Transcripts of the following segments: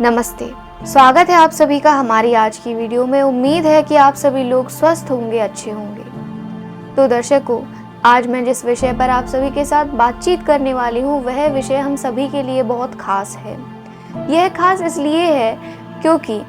नमस्ते, स्वागत है आप सभी का हमारी आज की वीडियो में। उम्मीद है कि आप सभी लोग स्वस्थ होंगे, अच्छे होंगे। तो दर्शकों, आज मैं जिस विषय पर आप सभी के साथ बातचीत करने वाली हूँ वह विषय हम सभी के लिए बहुत खास है। यह खास इसलिए है क्योंकि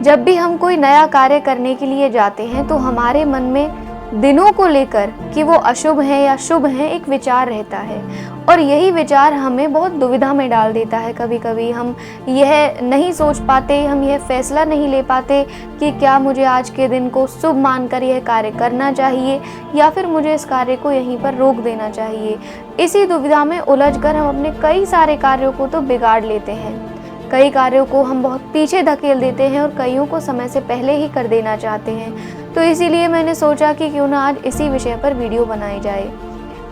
जब भी हम कोई नया कार्य करने के लिए जाते हैं तो हमारे मन में दिनों को लेकर कि वो अशुभ हैं या शुभ हैं एक विचार रहता है, और यही विचार हमें बहुत दुविधा में डाल देता है। कभी कभी हम यह नहीं सोच पाते, हम यह फैसला नहीं ले पाते कि क्या मुझे आज के दिन को शुभ मानकर यह कार्य करना चाहिए या फिर मुझे इस कार्य को यहीं पर रोक देना चाहिए। इसी दुविधा में उलझकर हम अपने कई सारे कार्यों को तो बिगाड़ लेते हैं, कई कार्यों को हम बहुत पीछे धकेल देते हैं और कईयों को समय से पहले ही कर देना चाहते हैं। तो इसीलिए मैंने सोचा कि क्यों ना आज इसी विषय पर वीडियो बनाई जाए।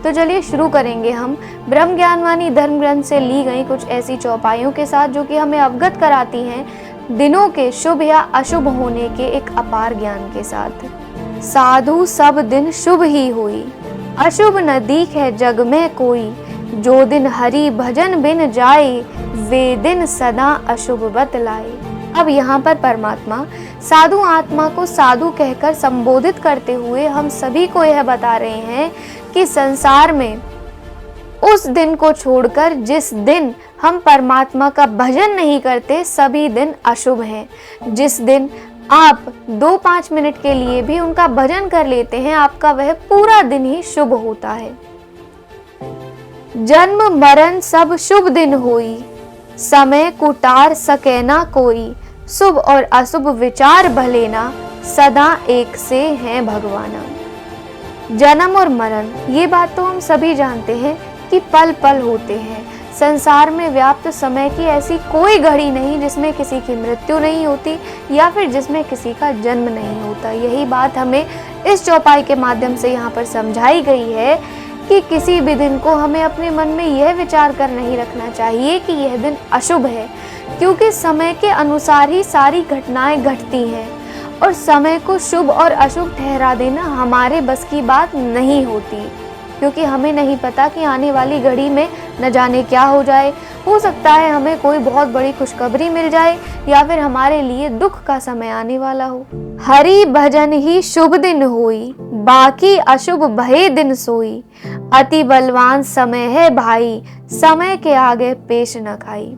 तो चलिए शुरू करेंगे हम ब्रह्म ज्ञानवाणी धर्म ग्रंथ से ली गई कुछ ऐसी चौपाइयों के साथ जो कि हमें अवगत कराती हैं दिनों के शुभ या अशुभ होने के एक अपार ज्ञान के साथ। साधु सब दिन शुभ ही हुई, अशुभ न दीखे जग में कोई, जो दिन हरि भजन बिन जाए, वे दिन सदा अशुभ बतलाए। अब यहाँ पर परमात्मा साधु आत्मा को साधु कहकर संबोधित करते हुए हम सभी को यह बता रहे हैं कि संसार में उस दिन को छोड़कर जिस दिन हम परमात्मा का भजन नहीं करते सभी दिन अशुभ हैं। जिस दिन आप 2-5 मिनट के लिए भी उनका भजन कर लेते हैं, आपका वह पूरा दिन ही शुभ होता है। जन्म मरण सब शुभ दिन होई, समय कुटार सके ना कोई, शुभ और अशुभ विचार भले ना, सदा एक से हैं भगवाना। जन्म और मरण, ये बात तो हम सभी जानते हैं कि पल पल होते हैं। संसार में व्याप्त समय की ऐसी कोई घड़ी नहीं जिसमें किसी की मृत्यु नहीं होती या फिर जिसमें किसी का जन्म नहीं होता। यही बात हमें इस चौपाई के माध्यम से यहाँ पर समझाई गई है कि किसी भी दिन को हमें अपने मन में यह विचार कर नहीं रखना चाहिए कि यह दिन अशुभ है, क्योंकि समय के अनुसार ही सारी घटनाएं घटती हैं और समय को शुभ और अशुभ ठहरा देना हमारे बस की बात नहीं होती, क्योंकि हमें नहीं पता कि आने वाली घड़ी में न जाने क्या हो जाए। हो सकता है हमें कोई बहुत बड़ी खुशखबरी मिल जाए या फिर हमारे लिए दुख का समय आने वाला हो। हरि भजन ही शुभ दिन होई, बाकी अशुभ भय दिन सोई, अति बलवान समय है भाई, समय के आगे पेश न खाई।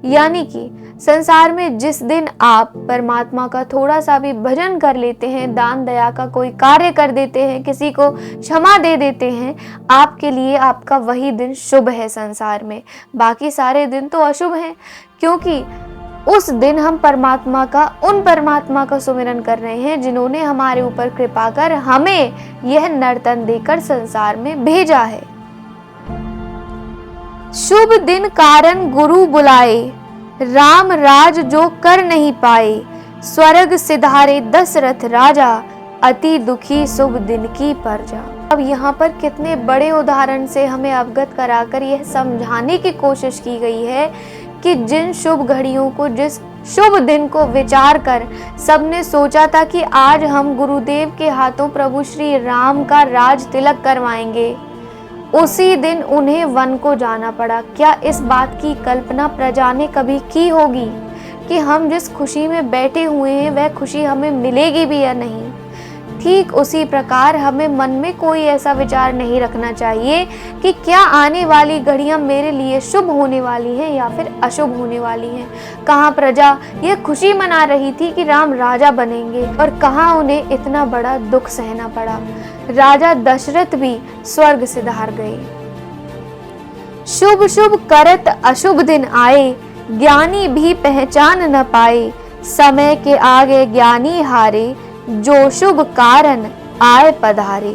यानी कि संसार में जिस दिन आप परमात्मा का थोड़ा सा भी भजन कर लेते हैं, दान दया का कोई कार्य कर देते हैं, किसी को क्षमा दे देते हैं, आपके लिए आपका वही दिन शुभ है संसार में। बाकी सारे दिन तो अशुभ हैं, क्योंकि उस दिन हम उन परमात्मा का सुमिरन कर रहे हैं जिन्होंने हमारे ऊपर कृपा कर हमें यह नर्तन देकर संसार में भेजा है। शुभ दिन कारण गुरु बुलाए, राम राज जो कर नहीं पाए, स्वर्ग सिधारे दशरथ राजा, अति दुखी शुभ दिन की प्रजा। अब यहाँ पर कितने बड़े उदाहरण से हमें अवगत कराकर यह समझाने की कोशिश की गई है कि जिन शुभ घड़ियों को, जिस शुभ दिन को विचार कर सबने सोचा था कि आज हम गुरुदेव के हाथों प्रभु श्री राम का राज तिलक करवाएंगे, उसी दिन उन्हें वन को जाना पड़ा। क्या इस बात की कल्पना प्रजा ने कभी की होगी कि हम जिस खुशी में बैठे हुए हैं वह खुशी हमें मिलेगी भी या नहीं? ठीक उसी प्रकार हमें मन में कोई ऐसा विचार नहीं रखना चाहिए कि क्या आने वाली घड़ियां मेरे लिए शुभ होने वाली हैं या फिर अशुभ होने वाली हैं। कहाँ प्रजा यह खुशी मना रही थी कि राम राजा बनेंगे और कहाँ उन्हें इतना बड़ा दुख सहना पड़ा। राजा दशरथ भी स्वर्ग सिधार गए। शुभ शुभ करत अशुभ दिन आए, ज्ञानी भी पहचान न पाए, समय के आगे ज्ञानी हारे, जो शुभ कारण आए पधारे।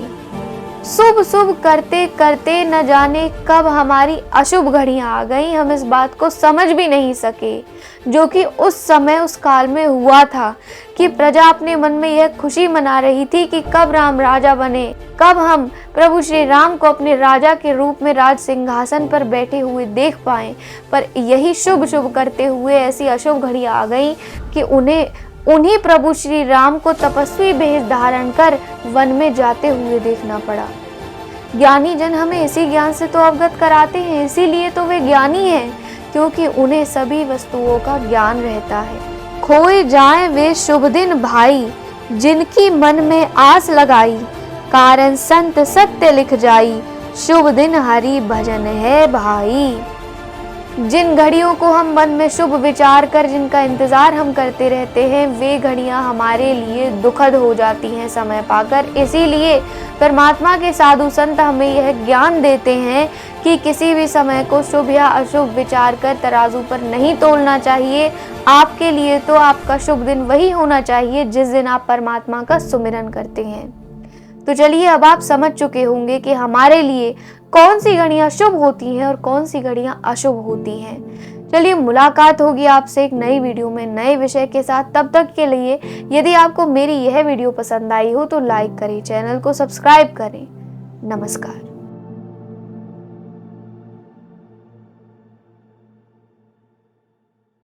शुभ शुभ करते करते न जाने कब हमारी अशुभ घड़ियां आ गई, हम इस बात को समझ भी नहीं सके, जो कि उस समय उस काल में हुआ था कि प्रजा अपने मन में यह खुशी मना रही थी कि कब राम राजा बने, कब हम प्रभु श्री राम को अपने राजा के रूप में राज सिंहासन पर बैठे हुए देख पाएं। पर यही शुभ शुभ करते हुए ऐसी अशुभ घड़ियां आ गई कि उन्हीं प्रभु श्री राम को तपस्वी भेष धारण कर वन में जाते हुए देखना पड़ा। ज्ञानी जन हमें इसी ज्ञान से तो अवगत कराते हैं, इसीलिए तो वे ज्ञानी हैं क्योंकि उन्हें सभी वस्तुओं का ज्ञान रहता है। खोए जाएं वे शुभ दिन भाई, जिनकी मन में आस लगाई, कारण संत सत्य लिख जाई, शुभ दिन हरि भजन है भाई। जिन घड़ियों को हम मन में शुभ विचार कर जिनका इंतजार हम करते रहते हैं, वे घड़ियां हमारे लिए दुखद हो जाती हैं समय पाकर। इसीलिए परमात्मा के साधु संत हमें यह ज्ञान देते हैं कि किसी भी समय को शुभ या अशुभ विचार कर तराजू पर नहीं तोलना चाहिए। आपके लिए तो आपका शुभ दिन वही होना चाहिए जिस दिन आप परमात्मा का सुमिरन करते हैं। तो चलिए, अब आप समझ चुके होंगे कि हमारे लिए कौन सी घड़ियां शुभ होती हैं और कौन सी घड़ियां अशुभ होती हैं। चलिए, मुलाकात होगी आपसे एक नई वीडियो में नए विषय के साथ। तब तक के लिए यदि आपको मेरी यह वीडियो पसंद आई हो तो लाइक करें, चैनल को सब्सक्राइब करें। नमस्कार।